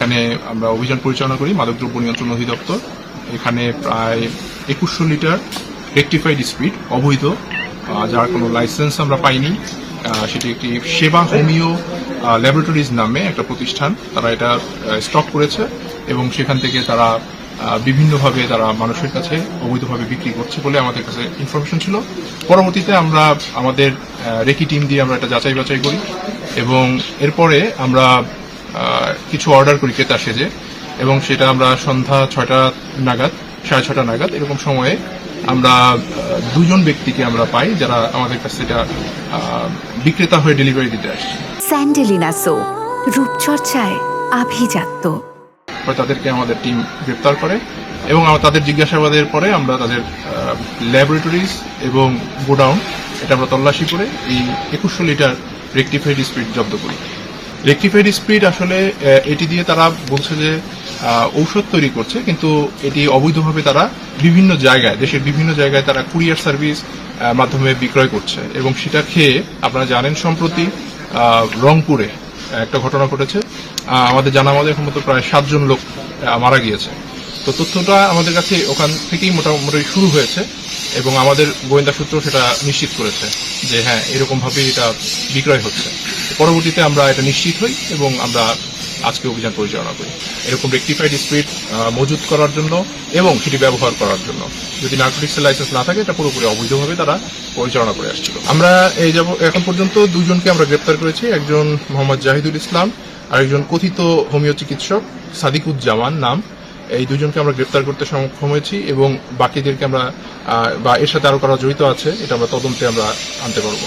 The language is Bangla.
এখানে আমরা অভিযান পরিচালনা করি মাদকদ্রব্য নিয়ন্ত্রণ অধিদপ্তর। এখানে প্রায় 2100 লিটার রেকটিফাইড স্পিড অবৈধ, যার কোনো লাইসেন্স আমরা পাইনি। সেটি একটি সেবা হোমিও ল্যাবরেটরিজ নামে একটা প্রতিষ্ঠান, তারা এটা স্টক করেছে এবং সেখান থেকে তারা বিভিন্নভাবে তারা মানুষের কাছে অবৈধভাবে বিক্রি করছে বলে আমাদের কাছে ইনফরমেশন ছিল। পরবর্তীতে আমরা আমাদের রেকি টিম দিয়ে আমরা এটা যাচাই বাছাই করি এবং এরপরে আমরা কিছু অর্ডার করি ক্রেতা সেজে, এবং সেটা আমরা সন্ধ্যা 6টা নাগাদ, 6:30 নাগাদ এরকম সময়ে আমরা দুজন ব্যক্তিকে আমরা পাই যারা আমাদের কাছে এটা বিক্রেতা হয়ে ডেলিভারি দিতে আসছে। স্যান্ডেলিনা সো, রূপচর্চায় আভিজাত্য। তাদেরকে আমাদের টিম গ্রেপ্তার করে এবং তাদের জিজ্ঞাসাবাদের পরে আমরা তাদের ল্যাবরেটরিজ এবং গোডাউন এটা আমরা তল্লাশি করে এই 2100 লিটার রেকটিফাইড স্পিড জব্দ করি। রেকটিফাইড স্পিড আসলে এটি দিয়ে তারা বলছে যে ঔষধ তৈরি করছে, কিন্তু এটি অবৈধভাবে তারা বিভিন্ন জায়গায়, দেশের বিভিন্ন জায়গায় তারা কুরিয়ার সার্ভিস মাধ্যমে বিক্রয় করছে এবং সেটা খেয়ে আপনারা জানেন সম্প্রতি রংপুরে একটা ঘটনা ঘটেছে। আমাদের জানা মতে এখন মতো প্রায় 7 জন লোক মারা গিয়েছে। তো তথ্যটা আমাদের কাছে ওখান থেকেই মোটামুটি শুরু হয়েছে এবং আমাদের গোয়েন্দা সূত্র সেটা নিশ্চিত করেছে যে হ্যাঁ, এরকমভাবে এটা বিক্রয় হচ্ছে। পরবর্তীতে আমরা এটা নিশ্চিত হই এবং আমরা আজকে অভিযান পরিচালনা করি এরকম রেকটিফাইড স্পিড মজুত করার জন্য এবং সেটি ব্যবহার করার জন্য। যদি নার্কোটিক্সের লাইসেন্স না থাকে, এটা পুরোপুরি অবৈধভাবে তারা পরিচালনা করে আসছিল। আমরা এখন পর্যন্ত 2 জনকে আমরা গ্রেপ্তার করেছি। একজন মোহাম্মদ জাহিদুল ইসলাম, আরেকজন কথিত হোমিও চিকিৎসক সাদিকুজ্জামান নাম। এই 2 জনকে আমরা গ্রেপ্তার করতে সক্ষম হয়েছি এবং বাকিদেরকে আমরা বা এর সাথে আরো কারা জড়িত আছে এটা আমরা তদন্তে আমরা আনতে পারবো।